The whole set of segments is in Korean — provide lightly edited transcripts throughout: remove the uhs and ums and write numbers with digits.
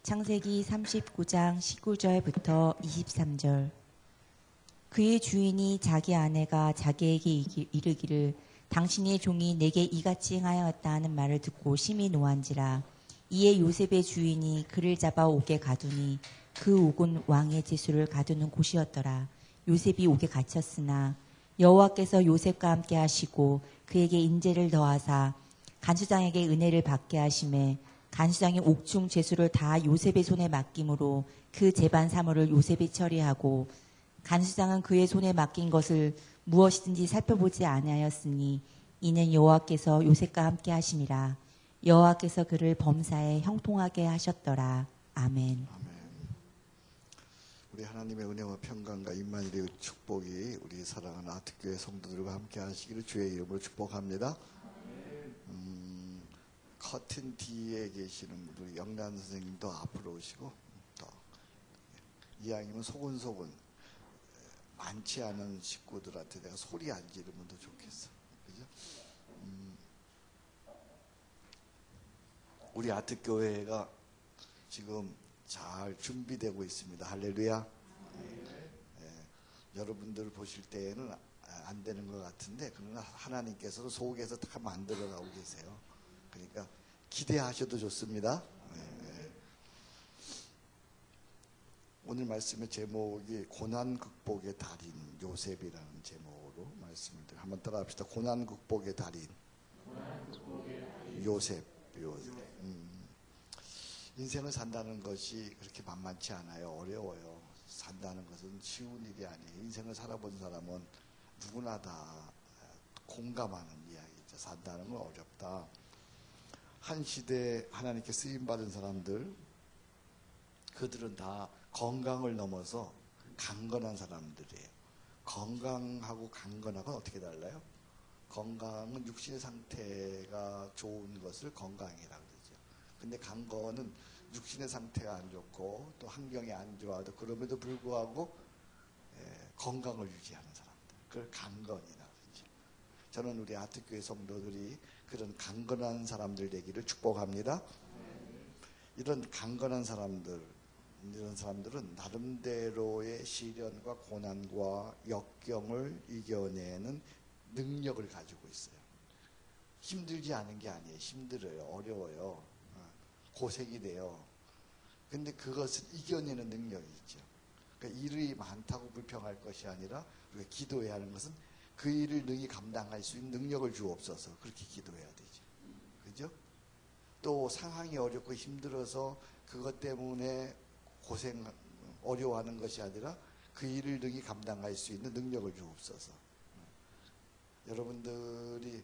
창세기 39장 19절부터 23절. 그의 주인이 자기 아내가 자기에게 이르기를 당신의 종이 내게 이같이 행하였다 하는 말을 듣고 심히 노한지라. 이에 요셉의 주인이 그를 잡아 옥에 가두니 그 옥은 왕의 제수를 가두는 곳이었더라. 요셉이 옥에 갇혔으나 여호와께서 요셉과 함께 하시고 그에게 인재를 더하사 간수장에게 은혜를 받게 하심에 간수장이 옥중 제수를 다 요셉의 손에 맡김으로 그 재반 사물을 요셉이 처리하고 간수장은 그의 손에 맡긴 것을 무엇이든지 살펴보지 아니하였으니 이는 여호와께서 요셉과 함께 하심이라. 여호와께서 그를 범사에 형통하게 하셨더라. 아멘. 우리 하나님의 은혜와 평강과 임마누엘의 축복이 우리 사랑하는 아트교회 성도들과 함께 하시기를 주의 이름으로 축복합니다. 커튼 뒤에 계시는 우리 영란 선생님도 앞으로 오시고, 또 이왕이면 소근소근 많지 않은 식구들한테 내가 소리 안 지르면 더 좋겠어. 그죠? 우리 아트교회가 지금 잘 준비되고 있습니다. 할렐루야. 여러분들 보실 때에는 안 되는 것 같은데, 그러나 하나님께서도 속에서 다 만들어 가고 계세요. 그러니까 기대하셔도 좋습니다. 오늘 말씀의 제목이 고난 극복의 달인 요셉이라는 제목으로 말씀을 드려요. 한번 따라합시다. 고난 극복의 달인 요셉. 인생을 산다는 것이 그렇게 만만치 않아요. 어려워요. 산다는 것은 쉬운 일이 아니에요. 인생을 살아본 사람은 누구나 다 공감하는 이야기죠. 산다는 건 어렵다. 한 시대 하나님께 쓰임받은 사람들, 그들은 다 건강을 넘어서 강건한 사람들이에요. 건강하고 강건하고는 어떻게 달라요? 건강은 육신의 상태가 좋은 것을 건강이라고 그러죠. 근데 강건은 육신의 상태가 안 좋고 또 환경이 안 좋아도 그럼에도 불구하고 건강을 유지하는 사람들, 그걸 강건이라고 그러죠. 저는 우리 아트교회 성도들이 그런 강건한 사람들 되기를 축복합니다. 이런 강건한 사람들, 이런 사람들은 나름대로의 시련과 고난과 역경을 이겨내는 능력을 가지고 있어요. 힘들지 않은 게 아니에요. 힘들어요. 어려워요. 고생이 돼요. 근데 그것을 이겨내는 능력이 있죠. 그러니까 일이 많다고 불평할 것이 아니라 우리가 기도해야 하는 것은 그 일을 능히 감당할 수 있는 능력을 주옵소서, 그렇게 기도해야 되죠. 그죠? 또 상황이 어렵고 힘들어서 그것 때문에 어려워하는 것이 아니라 그 일을 능히 감당할 수 있는 능력을 주옵소서. 여러분들이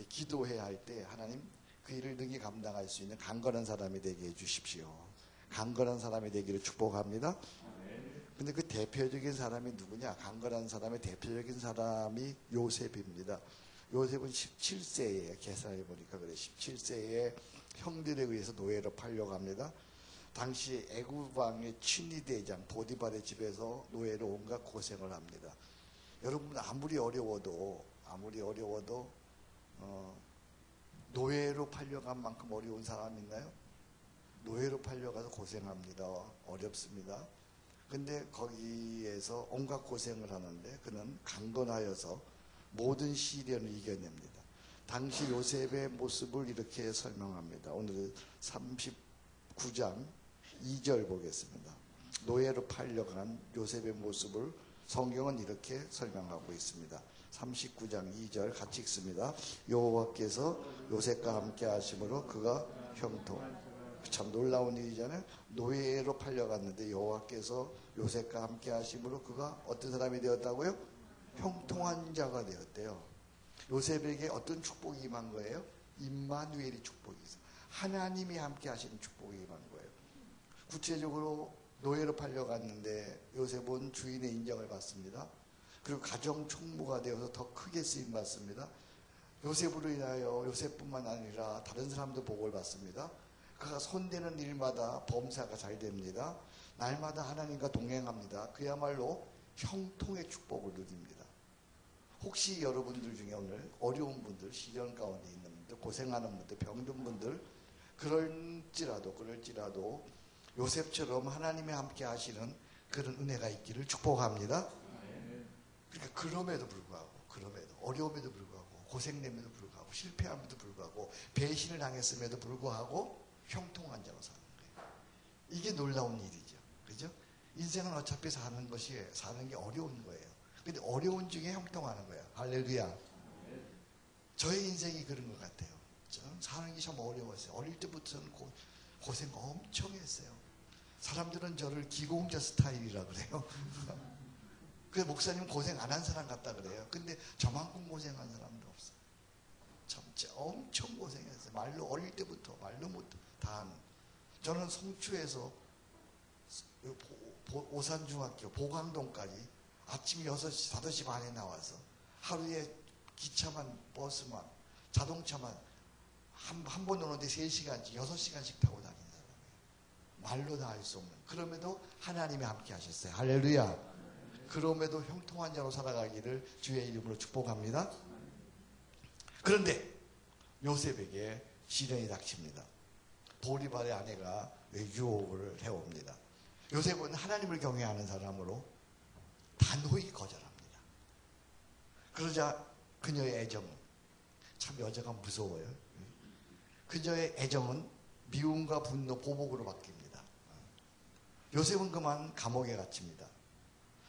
기도해야 할 때 하나님 그 일을 능히 감당할 수 있는 강건한 사람이 되게 해주십시오. 강건한 사람이 되기를 축복합니다. 근데 그 대표적인 사람이 누구냐? 강건한 사람의 대표적인 사람이 요셉입니다. 요셉은 17세에, 계산해 보니까 그래, 17세에 형들에 의해서 노예로 팔려갑니다. 당시 애굽왕의 친위대장 보디발의 집에서 노예로 온갖 고생을 합니다. 여러분 아무리 어려워도 노예로 팔려간 만큼 어려운 사람 있나요? 노예로 팔려가서 고생합니다. 어렵습니다. 근데 거기에서 온갖 고생을 하는데 그는 강건하여서 모든 시련을 이겨냅니다. 당시 요셉의 모습을 이렇게 설명합니다. 오늘은 39장 2절 보겠습니다. 노예로 팔려간 요셉의 모습을 성경은 이렇게 설명하고 있습니다. 39장 2절 같이 읽습니다. 여호와께서 요셉과 함께 하심으로 그가 형통. 참 놀라운 일이잖아요. 노예로 팔려갔는데 여호와께서 요셉과 함께 하심으로 그가 어떤 사람이 되었다고요? 형통한 자가 되었대요. 요셉에게 어떤 축복이 임한 거예요? 임마누엘이 축복이 있어요. 하나님이 함께 하시는 축복이 임한 거예요. 구체적으로 노예로 팔려갔는데 요셉은 주인의 인정을 받습니다. 그리고 가정 총무가 되어서 더 크게 쓰임 받습니다. 요셉으로 인하여 요셉뿐만 아니라 다른 사람도 복을 받습니다. 그가 손대는 일마다 범사가 잘 됩니다. 날마다 하나님과 동행합니다. 그야말로 형통의 축복을 누립니다. 혹시 여러분들 중에 오늘 어려운 분들, 시련 가운데 있는 분들, 고생하는 분들, 병든 분들, 그럴지라도 요셉처럼 하나님이 함께 하시는 그런 은혜가 있기를 축복합니다. 그러니까 그럼에도 불구하고 어려움에도 불구하고 고생됨에도 불구하고 실패함에도 불구하고 배신을 당했음에도 불구하고 형통한 자로 사는 거예요. 이게 놀라운 일이죠. 그죠? 인생은 어차피 사는 게 어려운 거예요. 근데 어려운 중에 형통하는 거예요. 할렐루야. 저의 인생이 그런 것 같아요. 저는 사는 게 참 어려웠어요. 어릴 때부터는 고생 엄청 했어요. 사람들은 저를 기공자 스타일이라 그래요. 그 목사님 고생 안 한 사람 같다 그래요. 근데 저만큼 고생한 사람도 없어요. 진짜 엄청 고생했어요. 말로 어릴 때부터 말로 못 다 하는. 저는 송추에서 오산중학교 보강동까지 아침 6시, 5시 반에 나와서 하루에 기차만 버스만 자동차만 한 번 오는데 3시간씩 6시간씩 타고 다니는 사람이에요. 말로 다 할 수 없는. 그럼에도 하나님이 함께 하셨어요. 할렐루야. 그럼에도 형통한 자로 살아가기를 주의 이름으로 축복합니다. 그런데 요셉에게 시련이 닥칩니다. 보리발의 아내가 유혹을 해옵니다. 요셉은 하나님을 경외하는 사람으로 단호히 거절합니다. 그러자 그녀의 애정은, 참 여자가 무서워요. 그녀의 애정은 미움과 분노, 보복으로 바뀝니다. 요셉은 그만 감옥에 갇힙니다.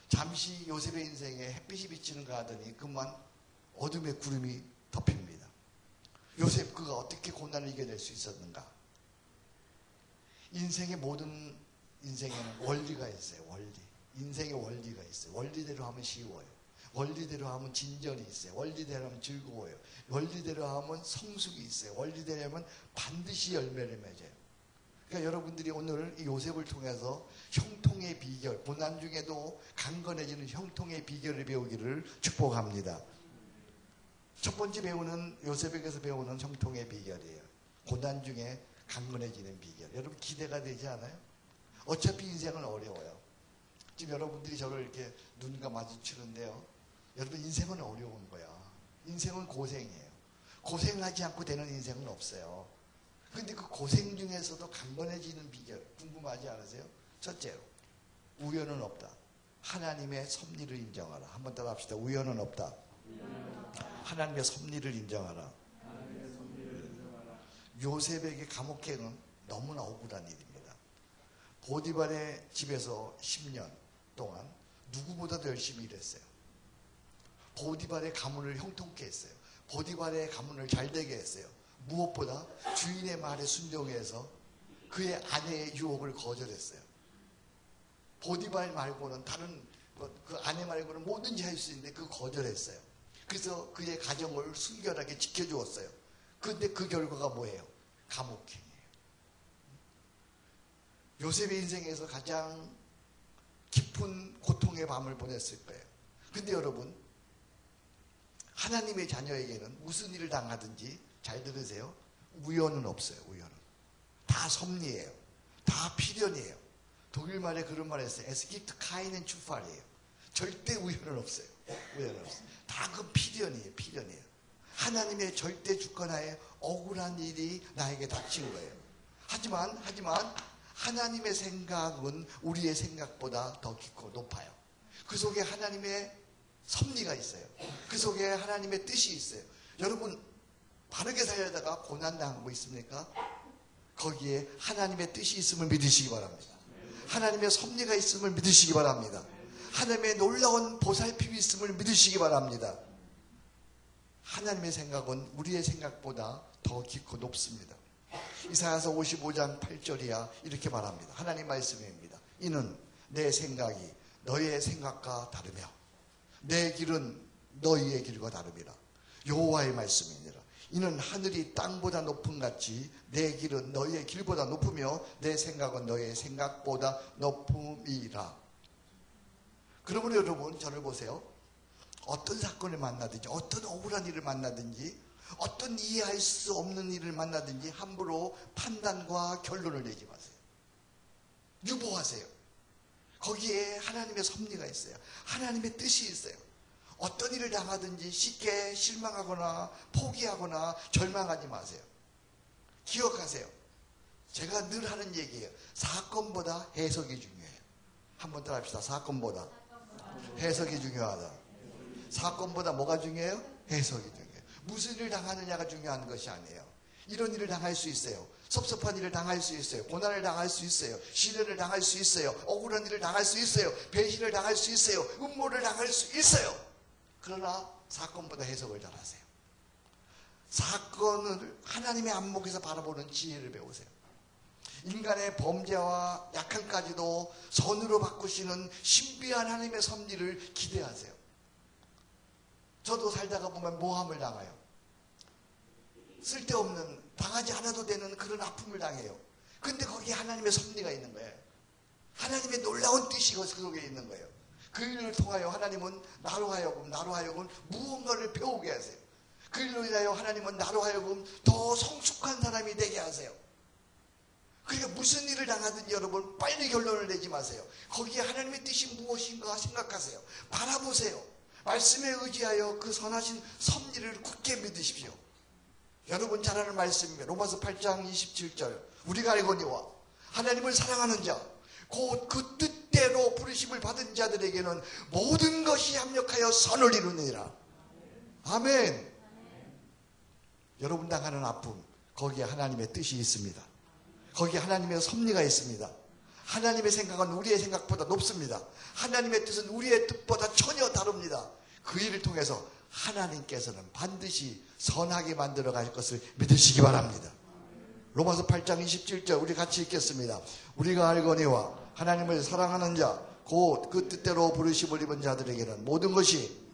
잠시 요셉의 인생에 햇빛이 비치는가 하더니 그만 어둠의 구름이 덮입니다. 요셉, 그가 어떻게 고난을 이겨낼 수 있었는가? 인생의 모든 인생에는 원리가 있어요. 원리. 인생의 원리가 있어요. 원리대로 하면 쉬워요. 원리대로 하면 진전이 있어요. 원리대로 하면 즐거워요. 원리대로 하면 성숙이 있어요. 원리대로 하면 반드시 열매를 맺어요. 그러니까 여러분들이 오늘 이 요셉을 통해서 형통의 비결, 고난 중에도 강건해지는 형통의 비결을 배우기를 축복합니다. 첫 번째 배우는, 요셉에게서 배우는 형통의 비결이에요. 고난 중에 강건해지는 비결. 여러분 기대가 되지 않아요? 어차피 인생은 어려워요. 지금 여러분들이 저를 이렇게 눈과 마주치는데요. 여러분 인생은 어려운 거야. 인생은 고생이에요. 고생하지 않고 되는 인생은 없어요. 근데 그 고생 중에서도 강건해지는 비결 궁금하지 않으세요? 첫째로, 우연은 없다. 하나님의 섭리를 인정하라. 한번 따라 합시다. 우연은 없다. 하나님의 섭리를 인정하라. 요셉에게 감옥행은 너무나 억울한 일입니다. 보디발의 집에서 10년 동안 누구보다도 열심히 일했어요. 보디발의 가문을 형통케 했어요. 보디발의 가문을 잘되게 했어요. 무엇보다 주인의 말에 순종해서 그의 아내의 유혹을 거절했어요. 보디발 말고는 다른 그 아내 말고는 뭐든지 할 수 있는데 그 거절했어요. 그래서 그의 가정을 순결하게 지켜주었어요. 그런데 그 결과가 뭐예요? 감옥행이에요. 요셉의 인생에서 가장 깊은 고통의 밤을 보냈을 거예요. 근데 여러분, 하나님의 자녀에게는 무슨 일을 당하든지, 잘 들으세요, 우연은 없어요. 우연은 다 섭리예요. 다 필연이에요. 독일말에 그런 말 했어요. Es gibt keinen Zufall이에요. 절대 우연은 없어요. 우연은 없어요. 다 그 필연이에요. 필연이에요. 하나님의 절대 주권하에 억울한 일이 나에게 닥친 거예요. 하지만 하나님의 생각은 우리의 생각보다 더 깊고 높아요. 그 속에 하나님의 섭리가 있어요. 그 속에 하나님의 뜻이 있어요. 여러분, 바르게 살려다가 고난당한 거 있습니까? 거기에 하나님의 뜻이 있음을 믿으시기 바랍니다. 하나님의 섭리가 있음을 믿으시기 바랍니다. 하나님의 놀라운 보살핌이 있음을 믿으시기 바랍니다. 하나님의 생각은 우리의 생각보다 더 깊고 높습니다. 이사야서 55장 8절이야 이렇게 말합니다. 하나님 말씀입니다. 이는 내 생각이 너의 생각과 다르며 내 길은 너희의 길과 다름이라. 여호와의 말씀이니라. 이는 하늘이 땅보다 높음 같이 내 길은 너희의 길보다 높으며 내 생각은 너희의 생각보다 높음이라. 그러므로 여러분, 저를 보세요. 어떤 사건을 만나든지, 어떤 억울한 일을 만나든지, 어떤 이해할 수 없는 일을 만나든지 함부로 판단과 결론을 내지 마세요. 유보하세요. 거기에 하나님의 섭리가 있어요. 하나님의 뜻이 있어요. 어떤 일을 당하든지 쉽게 실망하거나 포기하거나 절망하지 마세요. 기억하세요. 제가 늘 하는 얘기예요. 사건보다 해석이 중요해요. 한번 따라 합시다. 사건보다 해석이 중요하다. 사건보다 뭐가 중요해요? 해석이 중요해요. 무슨 일을 당하느냐가 중요한 것이 아니에요. 이런 일을 당할 수 있어요. 섭섭한 일을 당할 수 있어요. 고난을 당할 수 있어요. 시련을 당할 수 있어요. 억울한 일을 당할 수 있어요. 배신을 당할 수 있어요. 음모를 당할 수 있어요. 그러나 사건보다 해석을 잘하세요. 사건을 하나님의 안목에서 바라보는 지혜를 배우세요. 인간의 범죄와 약함까지도 선으로 바꾸시는 신비한 하나님의 섭리를 기대하세요. 저도 살다가 보면 모함을 당해요. 쓸데없는, 당하지 않아도 되는 그런 아픔을 당해요. 근데 거기에 하나님의 섭리가 있는 거예요. 하나님의 놀라운 뜻이 그 속에 있는 거예요. 그 일을 통하여 하나님은 나로 하여금 무언가를 배우게 하세요. 그 일로 인하여 하나님은 나로 하여금 더 성숙한 사람이 되게 하세요. 그러니까 무슨 일을 당하든 여러분 빨리 결론을 내지 마세요. 거기에 하나님의 뜻이 무엇인가 생각하세요. 바라보세요. 말씀에 의지하여 그 선하신 섭리를 굳게 믿으십시오. 여러분 잘 아는 말씀이에요. 로마서 8장 27절. 우리가 알거니와 하나님을 사랑하는 자 곧 그 뜻대로 부르심을 받은 자들에게는 모든 것이 합력하여 선을 이루느니라. 아멘. 여러분 당하는 아픔, 거기에 하나님의 뜻이 있습니다. 거기에 하나님의 섭리가 있습니다. 하나님의 생각은 우리의 생각보다 높습니다. 하나님의 뜻은 우리의 뜻보다 전혀 다릅니다. 그 일을 통해서 하나님께서는 반드시 선하게 만들어 가실 것을 믿으시기 바랍니다. 로마서 8장 27절 우리 같이 읽겠습니다. 우리가 알거니와 하나님을 사랑하는 자 곧 그 뜻대로 부르심을 입은 자들에게는 모든 것이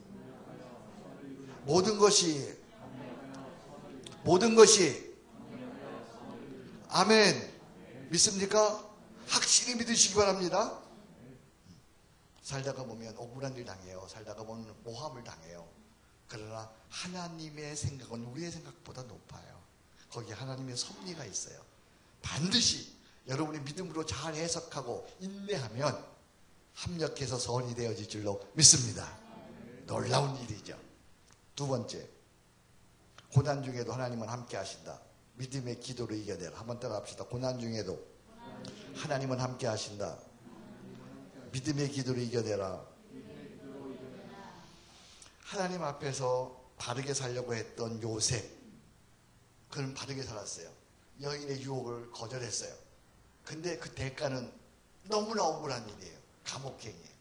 아멘. 믿습니까? 확실히 믿으시기 바랍니다. 살다가 보면 억울한 일 당해요. 살다가 보면 모함을 당해요. 그러나 하나님의 생각은 우리의 생각보다 높아요. 거기에 하나님의 섭리가 있어요. 반드시 여러분이 믿음으로 잘 해석하고 인내하면 합력해서 선이 되어질 줄로 믿습니다. 놀라운 일이죠. 두 번째, 고난 중에도 하나님은 함께 하신다. 믿음의 기도로 이겨내라. 한번 따라합시다. 고난 중에도 하나님은 함께 하신다. 믿음의 기도로 이겨내라. 하나님 앞에서 바르게 살려고 했던 요셉, 그는 바르게 살았어요. 여인의 유혹을 거절했어요. 근데 그 대가는 너무나 억울한 일이에요. 감옥행이에요.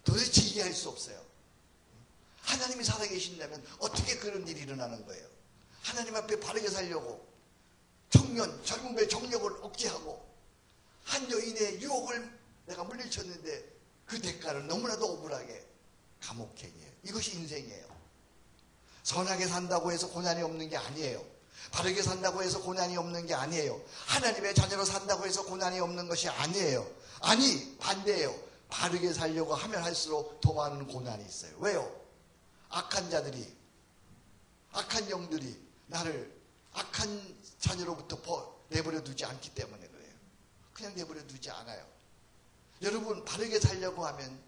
도대체 이해할 수 없어요. 하나님이 살아계신다면 어떻게 그런 일이 일어나는 거예요? 하나님 앞에 바르게 살려고 젊음의 정력을 억제하고 한 여인의 유혹을 내가 물리쳤는데 그 대가는 너무나도 억울하게 감옥행이에요. 이것이 인생이에요. 선하게 산다고 해서 고난이 없는 게 아니에요. 바르게 산다고 해서 고난이 없는 게 아니에요. 하나님의 자녀로 산다고 해서 고난이 없는 것이 아니에요. 아니, 반대예요. 바르게 살려고 하면 할수록 더 많은 고난이 있어요. 왜요? 악한 자들이, 악한 영들이 나를 악한 자녀로부터 내버려 두지 않기 때문에 그래요. 그냥 내버려 두지 않아요. 여러분, 바르게 살려고 하면,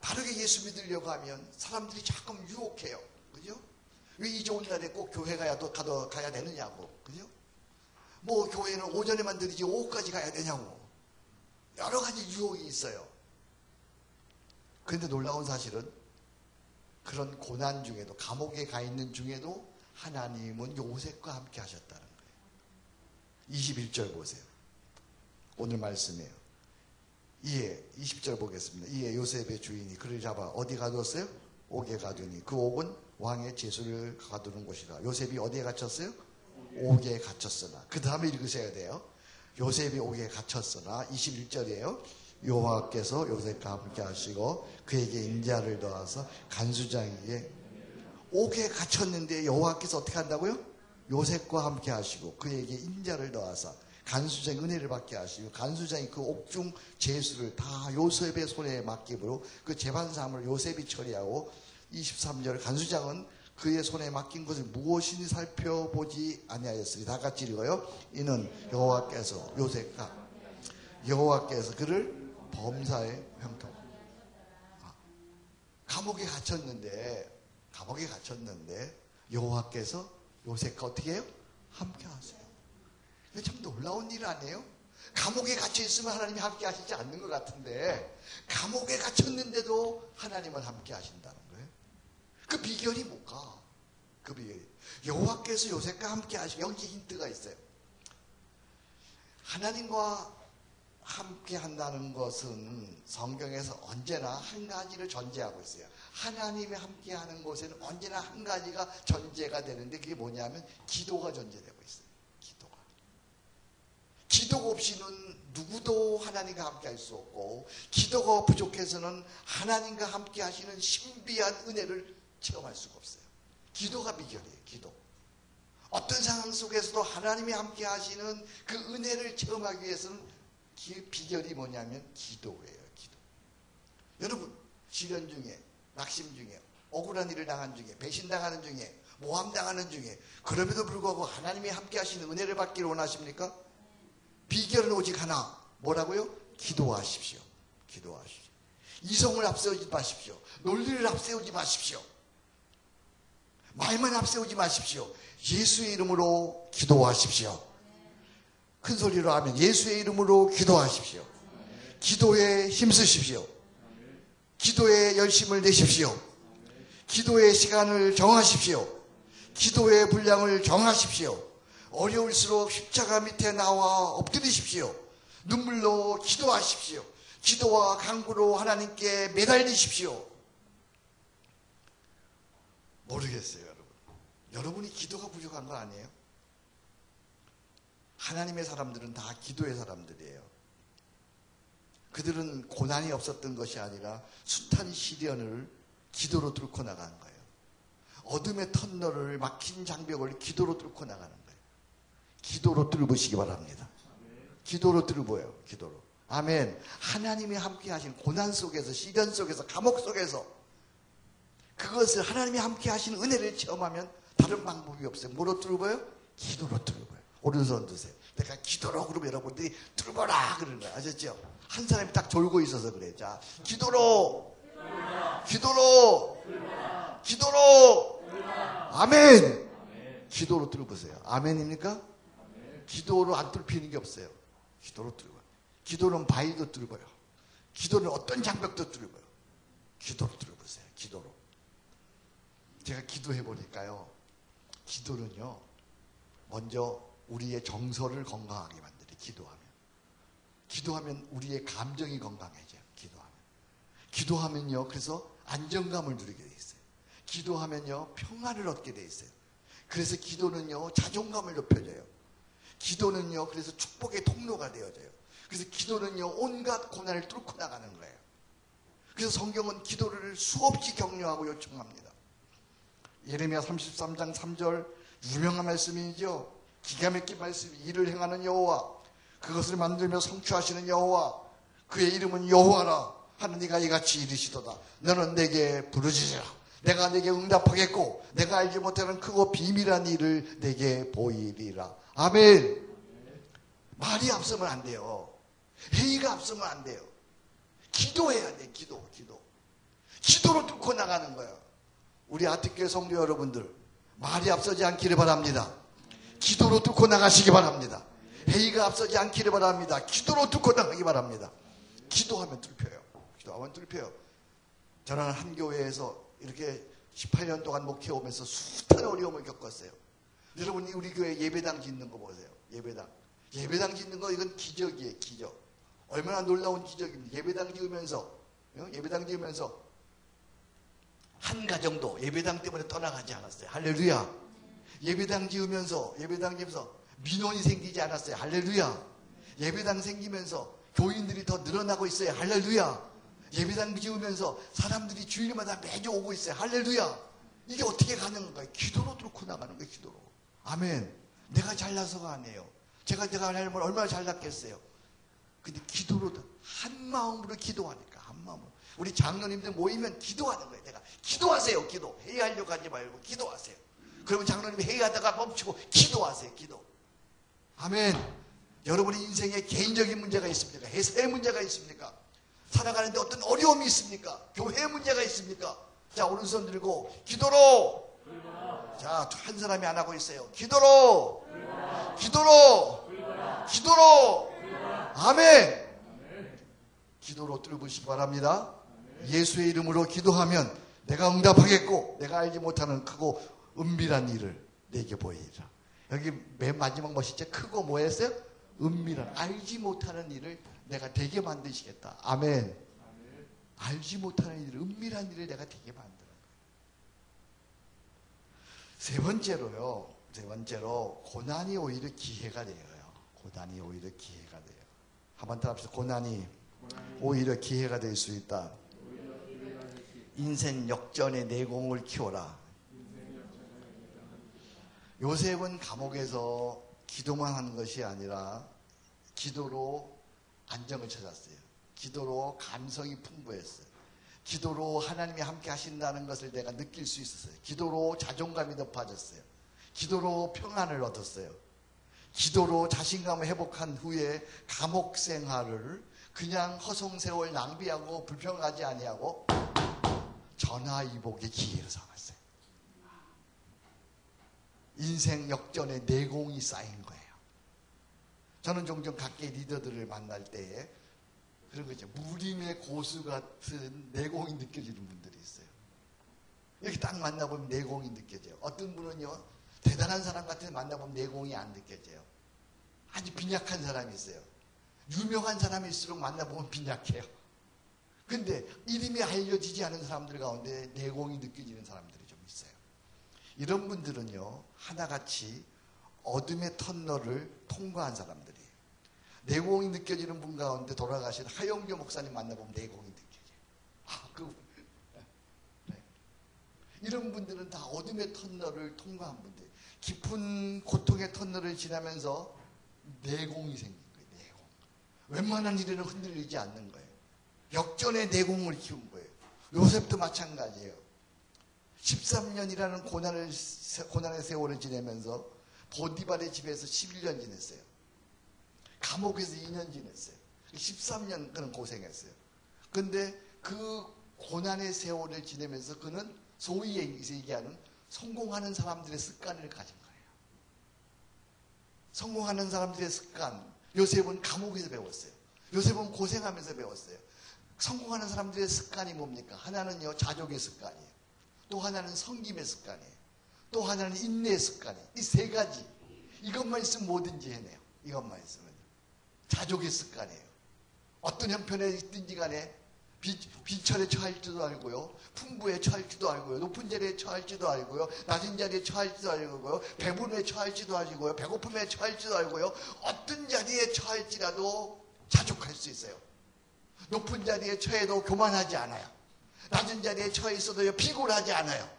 바르게 예수 믿으려고 하면 사람들이 자꾸 유혹해요. 그죠? 왜 이 좋은 날에 꼭 교회 가야 되느냐고. 그죠? 뭐 교회는 오전에만 드리지 오후까지 가야 되냐고. 여러 가지 유혹이 있어요. 그런데 놀라운 사실은 그런 고난 중에도, 감옥에 가 있는 중에도 하나님은 요셉과 함께 하셨다는 거예요. 21절 보세요. 오늘 말씀이에요. 이에 20절 보겠습니다. 이에 요셉의 주인이 그를 잡아 어디 가두었어요? 옥에 가두니 그 옥은 왕의 제수를 가두는 곳이라. 요셉이 어디에 갇혔어요? 옥에 갇혔으나. 그 다음에 읽으셔야 돼요. 요셉이 옥에 갇혔으나 21절이에요. 여호와께서 요셉과 함께 하시고 그에게 인자를 더하사 간수장에게. 옥에 갇혔는데 여호와께서 어떻게 한다고요? 요셉과 함께 하시고 그에게 인자를 더하사 간수장의 은혜를 받게 하시고 간수장이 그 옥중 제수를 다 요셉의 손에 맡기므로 그 재반 사함을 요셉이 처리하고 23절 간수장은 그의 손에 맡긴 것을 무엇인지 살펴보지 아니하였으니 다 같이 읽어요. 이는 여호와께서 그를 범사에 형통. 감옥에 갇혔는데 여호와께서 요셉과 어떻게 해요? 함께 하세요. 참 놀라운 일 아니에요? 감옥에 갇혀 있으면 하나님이 함께 하시지 않는 것 같은데 감옥에 갇혔는데도 하나님은 함께 하신다는 거예요. 그 비결이 뭘까? 그 비결이 여호와께서 요셉과 함께 하시고 여기 힌트가 있어요. 하나님과 함께 한다는 것은 성경에서 언제나 한 가지를 전제하고 있어요. 하나님이 함께 하는 곳에는 언제나 한 가지가 전제가 되는데 그게 뭐냐면 기도가 전제되고 있어요. 기도가 없이는 누구도 하나님과 함께 할 수 없고 기도가 부족해서는 하나님과 함께 하시는 신비한 은혜를 체험할 수가 없어요. 기도가 비결이에요. 기도. 어떤 상황 속에서도 하나님이 함께 하시는 그 은혜를 체험하기 위해서는 그 비결이 뭐냐면 기도예요. 기도. 여러분 시련 중에 낙심 중에 억울한 일을 당한 중에 배신당하는 중에 모함당하는 중에 그럼에도 불구하고 하나님이 함께 하시는 은혜를 받기를 원하십니까? 비결은 오직 하나. 뭐라고요? 기도하십시오. 기도하십시오. 이성을 앞세우지 마십시오. 논리를 앞세우지 마십시오. 말만 앞세우지 마십시오. 예수의 이름으로 기도하십시오. 큰 소리로 하면 예수의 이름으로 기도하십시오. 기도에 힘쓰십시오. 기도에 열심을 내십시오. 기도의 시간을 정하십시오. 기도의 분량을 정하십시오. 어려울수록 십자가 밑에 나와 엎드리십시오. 눈물로 기도하십시오. 기도와 간구로 하나님께 매달리십시오. 모르겠어요, 여러분. 여러분이 기도가 부족한 거 아니에요? 하나님의 사람들은 다 기도의 사람들이에요. 그들은 고난이 없었던 것이 아니라 숱한 시련을 기도로 뚫고 나가는 거예요. 어둠의 터널을 막힌 장벽을 기도로 뚫고 나가는 거예요. 기도로 뚫으시기 바랍니다. 기도로 뚫어요. 기도로. 아멘. 하나님이 함께 하신 고난 속에서 시련 속에서 감옥 속에서 그것을 하나님이 함께 하시는 은혜를 체험하면 다른 방법이 없어요. 뭐로 뚫어요? 기도로 뚫어요. 오른손 드세요. 내가 기도로 그러면 여러분들이 뚫어라 그러는 거예요. 아셨죠? 한 사람이 딱 졸고 있어서 그래요. 자, 기도로 기도로 기도로 아멘. 기도로 뚫어보세요. 아멘입니까? 기도로 안 뚫히는 게 없어요. 기도로 뚫어요. 기도는 바위도 뚫어요. 기도는 어떤 장벽도 뚫어요. 기도로 뚫어보세요. 기도로. 제가 기도해 보니까요. 기도는요. 먼저 우리의 정서를 건강하게 만들어요. 기도하면. 기도하면 우리의 감정이 건강해져요. 기도하면. 기도하면요. 그래서 안정감을 누리게 돼 있어요. 기도하면요. 평안을 얻게 돼 있어요. 그래서 기도는요. 자존감을 높여줘요. 기도는요. 그래서 축복의 통로가 되어져요. 그래서 기도는요. 온갖 고난을 뚫고 나가는 거예요. 그래서 성경은 기도를 수없이 격려하고 요청합니다. 예레미야 33장 3절 유명한 말씀이죠. 기가 막힌 말씀이 일을 행하는 여호와 그것을 만들며 성취하시는 여호와 그의 이름은 여호와라 하는 이가 이같이 이르시도다. 너는 내게 부르짖으라. 내가 내게 응답하겠고 내가 알지 못하는 크고 비밀한 일을 내게 보이리라. 아멘. 말이 앞서면 안 돼요. 회의가 앞서면 안 돼요. 기도해야 돼. 기도로 뚫고 나가는 거예요. 우리 아트교회 성도 여러분들 말이 앞서지 않기를 바랍니다. 기도로 뚫고 나가시기 바랍니다. 회의가 앞서지 않기를 바랍니다. 기도로 뚫고 나가기 바랍니다. 기도하면 뚫혀요. 기도하면 뚫혀요. 저는 한 교회에서 이렇게 18년 동안 목회 오면서 숱한 어려움을 겪었어요. 여러분이 우리 교회 예배당 짓는 거 보세요. 예배당 짓는 거 이건 기적이에요. 기적. 얼마나 놀라운 기적입니다. 예배당 지으면서 한 가정도 예배당 때문에 떠나가지 않았어요. 할렐루야. 예배당 지으면서 민원이 생기지 않았어요. 할렐루야. 예배당 생기면서 교인들이 더 늘어나고 있어요. 할렐루야. 예배당 지으면서 사람들이 주일마다 매주 오고 있어요. 할렐루야. 이게 어떻게 가능한가요? 기도로 뚫고 나가는 거예요. 기도로. 아멘. 내가 잘나서가 아니에요. 제가 하나님을 얼마나 잘났겠어요. 근데 기도로 한 마음으로 기도하니까 한 마음으로. 우리 장로님들 모이면 기도하는 거예요. 내가 기도하세요. 기도. 회의하려고 하지 말고 기도하세요. 그러면 장로님이 회의하다가 멈추고 기도하세요. 기도. 아멘. 여러분의 인생에 개인적인 문제가 있습니까? 회사의 문제가 있습니까? 살아가는데 어떤 어려움이 있습니까? 교회의 문제가 있습니까? 자, 오른손 들고 기도로. 자, 한 사람이 안 하고 있어요. 기도로. 기도로. 아멘. 기도로 뚫으시기 바랍니다. 예수의 이름으로 기도하면 내가 응답하겠고 내가 알지 못하는 크고 은밀한 일을 내게 보이리라. 여기 맨 마지막 멋있죠? 크고 뭐 했어요? 은밀한, 알지 못하는 일을 내가 되게 만드시겠다. 아멘. 알지 못하는 일을, 은밀한 일을 내가 되게 만들어. 세 번째로 고난이 오히려 기회가 돼요. 고난이 오히려 기회가 돼요. 한번 더 합시다. 고난이 오히려 기회가 될 수 있다. 인생 역전의 내공을 키워라. 요셉은 감옥에서 기도만 하는 것이 아니라 기도로 안정을 찾았어요. 기도로 감성이 풍부했어요. 기도로 하나님이 함께 하신다는 것을 내가 느낄 수 있었어요. 기도로 자존감이 높아졌어요. 기도로 평안을 얻었어요. 기도로 자신감을 회복한 후에 감옥 생활을 그냥 허송세월 낭비하고 불평하지 아니하고 전화위복의 기회로 삼았어요. 인생 역전의 내공이 쌓인 거예요. 저는 종종 각계 리더들을 만날 때에 그런 거죠. 무림의 고수 같은 내공이 느껴지는 분들이 있어요. 이렇게 딱 만나보면 내공이 느껴져요. 어떤 분은요, 대단한 사람 같은 만나보면 내공이 안 느껴져요. 아주 빈약한 사람이 있어요. 유명한 사람일수록 만나보면 빈약해요. 근데 이름이 알려지지 않은 사람들 가운데 내공이 느껴지는 사람들이 좀 있어요. 이런 분들은요, 하나같이 어둠의 터널을 통과한 사람들이에요. 내공이 느껴지는 분 가운데 돌아가신 하영교 목사님 만나보면 내공이 느껴져요. 네. 이런 분들은 다 어둠의 터널을 통과한 분들. 깊은 고통의 터널을 지나면서 내공이 생긴 거예요. 내공. 웬만한 일에는 흔들리지 않는 거예요. 역전의 내공을 키운 거예요. 요셉도 마찬가지예요. 13년이라는 고난의 세월을 지내면서 보디발의 집에서 11년 지냈어요. 감옥에서 2년 지냈어요. 13년 그는 고생했어요. 근데 그 고난의 세월을 지내면서 그는 소위 얘기하는 성공하는 사람들의 습관을 가진 거예요. 성공하는 사람들의 습관. 요셉은 감옥에서 배웠어요. 요셉은 고생하면서 배웠어요. 성공하는 사람들의 습관이 뭡니까? 하나는요, 자족의 습관이에요. 또 하나는 섬김의 습관이에요. 또 하나는 인내의 습관이에요. 이 세 가지. 이것만 있으면 뭐든지 해내요. 이것만 있으면. 자족의 습관이에요. 어떤 형편에 있든지 간에 빈철에 처할지도 알고요. 풍부에 처할지도 알고요. 높은 자리에 처할지도 알고요. 낮은 자리에 처할지도 알고요. 배부름에 처할지도 알고요. 배고픔에 처할지도 알고요. 어떤 자리에 처할지라도 자족할 수 있어요. 높은 자리에 처해도 교만하지 않아요. 낮은 자리에 처해 있어도 비굴하지 않아요.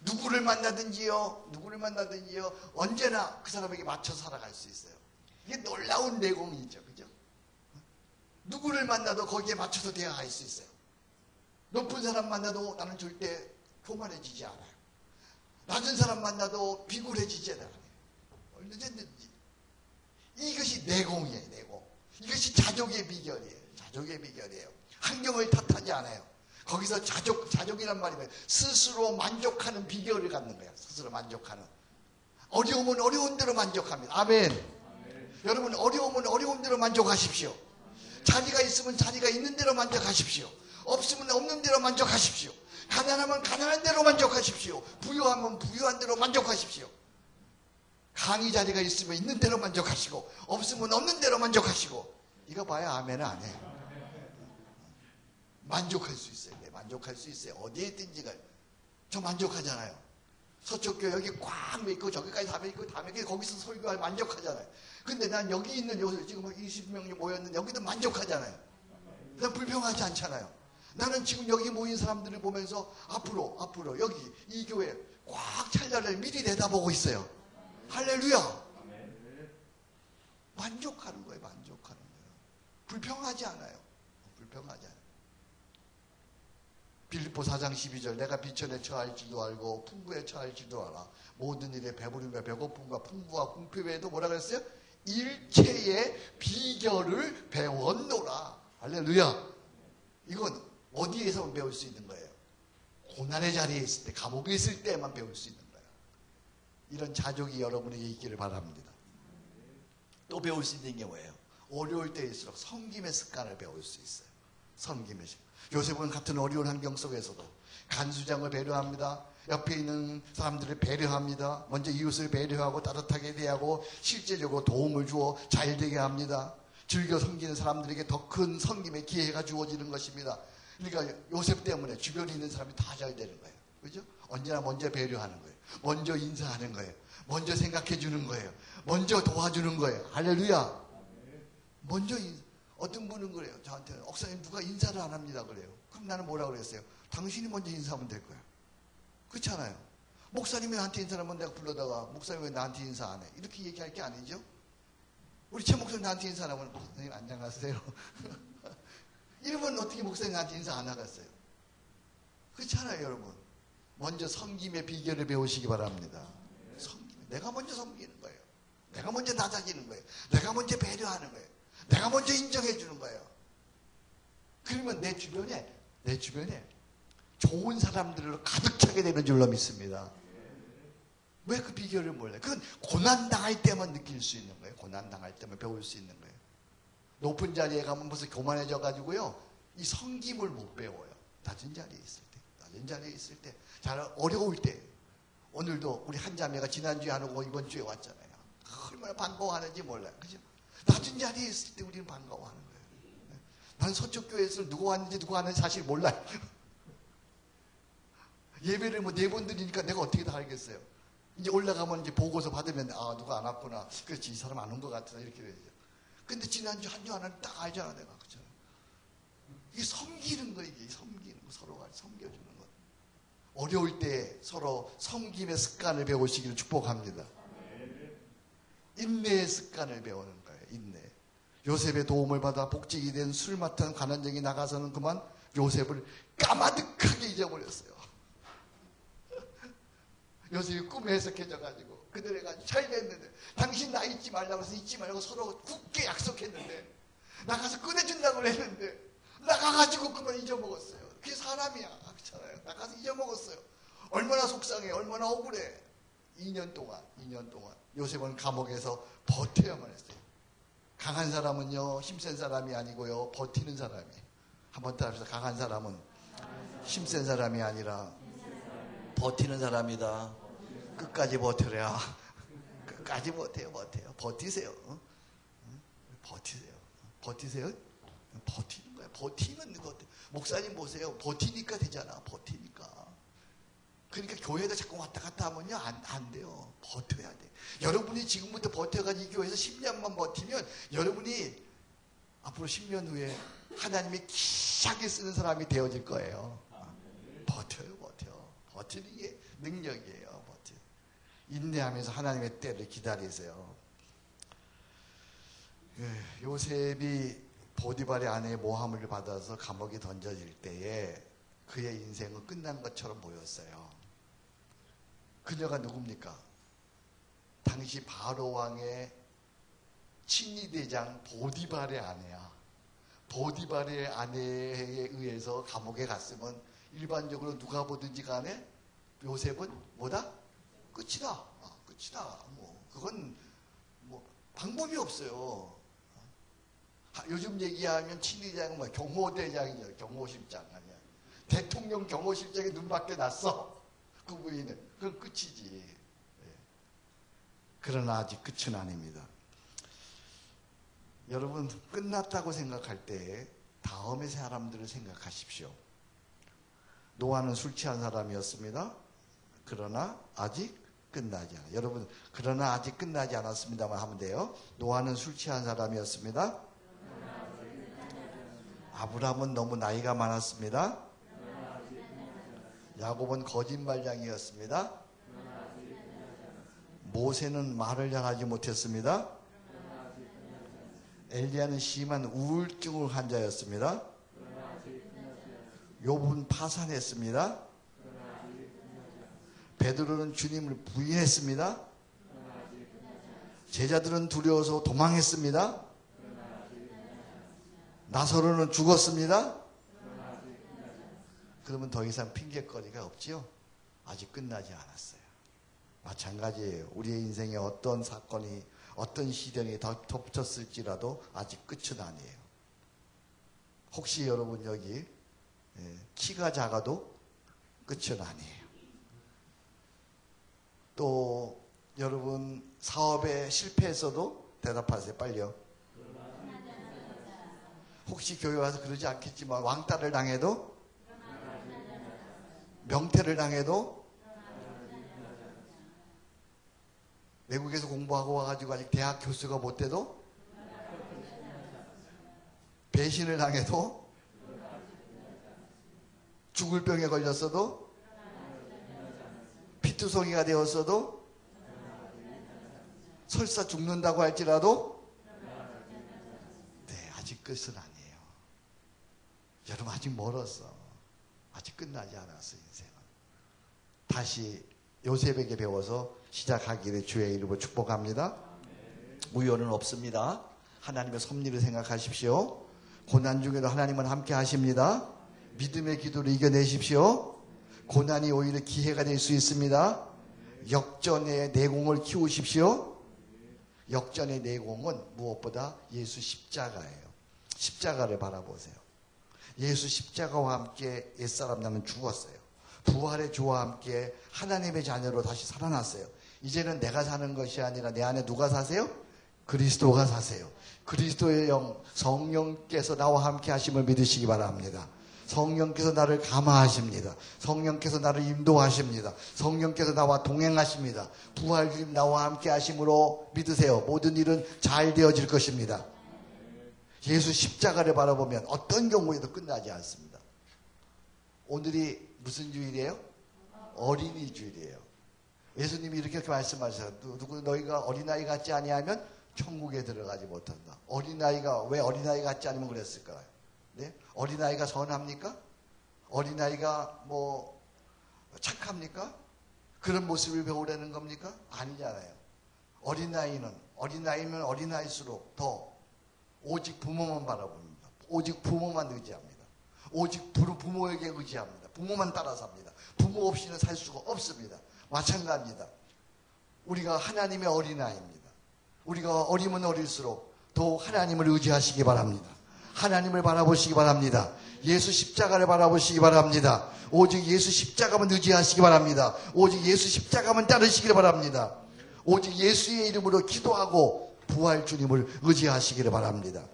누구를 만나든지요. 언제나 그 사람에게 맞춰 살아갈 수 있어요. 이게 놀라운 내공이죠. 그죠? 누구를 만나도 거기에 맞춰서 대화할 수 있어요. 높은 사람 만나도 나는 절대 교만해지지 않아요. 낮은 사람 만나도 비굴해지지 않아요. 언제든지. 이것이 내공이에요. 내공. 이것이 자족의 비결이에요. 자족의 비결이에요. 환경을 탓하지 않아요. 거기서 자족이란 말이 뭐예요? 스스로 만족하는 비결을 갖는 거예요. 스스로 만족하는. 어려우면 어려운 대로 만족합니다. 아멘. 여러분, 어려우면 어려운 대로 만족하십시오. 자리가 있으면 자리가 있는 대로 만족하십시오. 없으면 없는 대로 만족하십시오. 가난하면 가난한 대로 만족하십시오. 부유하면 부유한 대로 만족하십시오. 강의 자리가 있으면 있는 대로 만족하시고 없으면 없는 대로 만족하시고. 이거 봐야 아멘은 안 해요. 만족할 수 있어요. 네, 만족할 수 있어요. 어디에 있든지가. 저 만족하잖아요. 서초교 여기 꽉 있고 저기까지 다 있고 다 있고 거기서 설교할 만족하잖아요. 근데 난 여기 있는 지금 20명이 모였는데 여기도 만족하잖아요. 난 불평하지 않잖아요. 나는 지금 여기 모인 사람들을 보면서 앞으로 여기 이 교회 꽉 찰 날을 미리 내다보고 있어요. 할렐루야. 만족하는 거예요. 만족하는 거예요. 불평하지 않아요. 불평하지 않아요. 빌립보 4장 12절 내가 비천에 처할지도 알고 풍부에 처할지도 알아. 모든 일에 배부름과 배고픔과 풍부와 궁핍 외에도 뭐라 그랬어요? 일체의 비결을 배웠노라. 할렐루야. 이건 어디에서 배울 수 있는 거예요? 고난의 자리에 있을 때, 감옥에 있을 때만 배울 수 있는 거예요. 이런 자족이 여러분에게 있기를 바랍니다. 또 배울 수 있는 게 뭐예요? 어려울 때일수록 섬김의 습관을 배울 수 있어요. 섬김의 습관. 요셉은 같은 어려운 환경 속에서도 간수장을 배려합니다. 옆에 있는 사람들을 배려합니다. 먼저 이웃을 배려하고 따뜻하게 대하고 실제적으로 도움을 주어 잘되게 합니다. 즐겨 섬기는 사람들에게 더 큰 섬김의 기회가 주어지는 것입니다. 그러니까 요셉 때문에 주변에 있는 사람이 다 잘 되는 거예요. 그죠? 언제나 먼저 배려하는 거예요. 먼저 인사하는 거예요. 먼저 생각해 주는 거예요. 먼저 도와주는 거예요. 할렐루야. 먼저 어떤 분은 그래요. 저한테 목사님 누가 인사를 안 합니다 그래요. 그럼 나는 뭐라고 그랬어요? 당신이 먼저 인사하면 될 거야. 그렇잖아요. 목사님이 나한테 인사하면 내가 불러다가 목사님 왜 나한테 인사 안 해? 이렇게 얘기할 게 아니죠. 우리 최 목사님 나한테 인사 안 하면 목사님 안녕하세요. 이러면 어떻게 목사님 나한테 인사 안 하겠어요? 그렇잖아요 여러분. 먼저 섬김의 비결을 배우시기 바랍니다. 섬김. 내가 먼저 섬기는 거예요. 내가 먼저 낮아지는 거예요. 내가 먼저 배려하는 거예요. 내가 먼저 인정해 주는 거예요. 그러면 내 주변에 좋은 사람들로 가득 차게 되는 줄로 믿습니다. 왜 그 비결을 몰라요? 그건 고난당할 때만 느낄 수 있는 거예요. 고난당할 때만 배울 수 있는 거예요. 높은 자리에 가면 벌써 교만해져 가지고요. 이 섬김을 못 배워요. 낮은 자리에 있을 때. 잘 어려울 때. 오늘도 우리 한 자매가 지난주에 안 오고 이번 주에 왔잖아요. 얼마나 반가워하는지 몰라요. 그죠? 낮은 자리에 있을 때 우리는 반가워하는 거예요. 난 서초교회에서 누가 왔는지 누가 왔는지 사실 몰라요. 예배를 뭐 4번 드리니까 내가 어떻게 다 알겠어요. 이제 올라가면 이제 보고서 받으면 아 누가 안 왔구나. 그렇지 이 사람 안 온 것 같구나 이렇게 되죠. 근데 지난주 한 주 안에 딱 알잖아 내가. 그죠? 이게 섬기는 거 이게 섬기는 거 서로가 섬겨주는 거. 어려울 때 서로 섬김의 습관을 배우시기를 축복합니다. 인내의 습관을 배우는 거예요. 인내. 요셉의 도움을 받아 복직이 된 술 맡은 관원장이 나가서는 그만 요셉을 까마득하게 잊어버렸어요. 요셉이 꿈에 해석해져가지고 그들에게 잘 됐는데 당신 나 잊지 말라고 해서 잊지 말라고 서로 굳게 약속했는데 나가서 꺼내준다고 했는데 나가가지고 그만 잊어먹었어요. 그게 사람이야. 그렇잖아요. 나가서 잊어먹었어요. 얼마나 속상해. 얼마나 억울해. 2년 동안 요셉은 감옥에서 버텨야만 했어요. 강한 사람은요 힘센 사람이 아니고요 버티는 사람이에요. 한번 따라해서 강한 사람은 힘센 사람이 아니라 버티는 사람이다. 끝까지 버텨라. 끝까지 버텨요. 버티세요. 버티세요. 버티는 거야. 버티는 거. 목사님 보세요. 버티니까 되잖아. 버티니까. 그러니까 교회에다 자꾸 왔다 갔다 하면요 안 돼요. 버텨야 돼. 여러분이 지금부터 버텨가지고 이 교회에서 10년만 버티면 여러분이 앞으로 10년 후에 하나님이 귀하게 쓰는 사람이 되어질 거예요. 버텨요. 버티는 게 능력이에요. 인내하면서 하나님의 때를 기다리세요. 요셉이 보디발의 아내의 모함을 받아서 감옥에 던져질 때에 그의 인생은 끝난 것처럼 보였어요. 그녀가 누굽니까? 당시 바로 왕의 친위대장 보디발의 아내야. 보디발의 아내에 의해서 감옥에 갔으면 일반적으로 누가 보든지 간에 요셉은 뭐다? 끝이다. 그건 방법이 없어요. 요즘 얘기하면 친위대장은 경호대장이죠. 경호실장 아니야. 대통령 경호실장이 눈밖에 났어. 그 부인은. 그건 끝이지. 그러나 아직 끝은 아닙니다. 여러분 끝났다고 생각할 때 다음의 사람들을 생각하십시오. 노아는 술 취한 사람이었습니다. 그러나 아직 끝나지 않아요. 여러분 그러나 아직 끝나지 않았습니다만 하면 돼요. 노아는 술 취한 사람이었습니다. 아브라함은 너무 나이가 많았습니다. 야곱은 거짓말장이었습니다. 모세는 말을 잘하지 못했습니다. 엘리야는 심한 우울증을 환자였습니다. 욥은 파산했습니다. 베드로는 주님을 부인했습니다. 제자들은 두려워서 도망했습니다. 나사로는 죽었습니다. 그러면 더 이상 핑계거리가 없지요? 아직 끝나지 않았어요. 마찬가지예요. 우리의 인생에 어떤 사건이 어떤 시련이 더 덮쳤을지라도 아직 끝은 아니에요. 혹시 여러분 여기 키가 작아도 끝은 아니에요. 또 여러분 사업에 실패했어도 대답하세요. 빨리요. 혹시 교회 와서 그러지 않겠지만 왕따를 당해도 명태를 당해도 외국에서 공부하고 와가지고 아직 대학 교수가 못 돼도 배신을 당해도 죽을 병에 걸렸어도 피투성이가 되었어도 설사 죽는다고 할지라도 네, 아직 끝은 아니에요. 여러분 아직 멀었어. 아직 끝나지 않았어. 인생은. 다시 요셉에게 배워서 시작하기를 주의 이름으로 축복합니다. 우연은 없습니다. 하나님의 섭리를 생각하십시오. 고난 중에도 하나님은 함께 하십니다. 믿음의 기도를 이겨내십시오. 고난이 오히려 기회가 될 수 있습니다. 역전의 내공을 키우십시오. 역전의 내공은 무엇보다 예수 십자가예요. 십자가를 바라보세요. 예수 십자가와 함께 옛사람 나는 죽었어요. 부활의 주와 함께 하나님의 자녀로 다시 살아났어요. 이제는 내가 사는 것이 아니라 내 안에 누가 사세요? 그리스도가 사세요. 그리스도의 영 성령께서 나와 함께 하심을 믿으시기 바랍니다. 성령께서 나를 감화하십니다. 성령께서 나를 인도하십니다. 성령께서 나와 동행하십니다. 부활 주님 나와 함께 하심으로 믿으세요. 모든 일은 잘 되어질 것입니다. 예수 십자가를 바라보면 어떤 경우에도 끝나지 않습니다. 오늘이 무슨 주일이에요? 어린이 주일이에요. 예수님이 이렇게 말씀하셨어요. 누구 너희가 어린아이 같지 아니하면 천국에 들어가지 못한다. 어린아이가 왜 어린아이 같지 않으면 그랬을까요? 네? 어린아이가 선합니까? 어린아이가 뭐 착합니까? 그런 모습을 배우려는 겁니까? 아니잖아요. 어린아이면 어린아이일수록 더 오직 부모만 바라봅니다. 오직 부모만 의지합니다. 오직 부모에게 의지합니다. 부모만 따라 삽니다. 부모 없이는 살 수가 없습니다. 마찬가지입니다. 우리가 하나님의 어린아이입니다. 우리가 어리면 어릴수록 더욱 하나님을 의지하시기 바랍니다. 하나님을 바라보시기 바랍니다. 예수 십자가를 바라보시기 바랍니다. 오직 예수 십자가만 의지하시기 바랍니다. 오직 예수 십자가만 따르시기 바랍니다. 오직 예수의 이름으로 기도하고 부활 주님을 의지하시기를 바랍니다.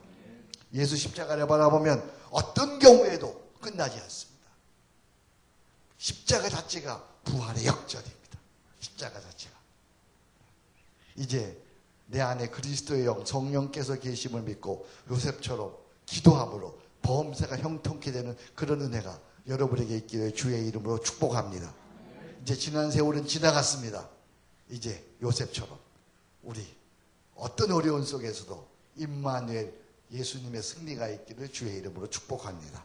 예수 십자가를 바라보면 어떤 경우에도 끝나지 않습니다. 십자가 자체가 부활의 역전입니다. 십자가 자체가. 이제 내 안에 그리스도의 영 성령께서 계심을 믿고 요셉처럼 기도함으로 범사가 형통케 되는 그런 은혜가 여러분에게 있기를 주의 이름으로 축복합니다. 이제 지난 세월은 지나갔습니다. 이제 요셉처럼 우리 어떤 어려운 속에서도 임마누엘 예수님의 승리가 있기를 주의 이름으로 축복합니다.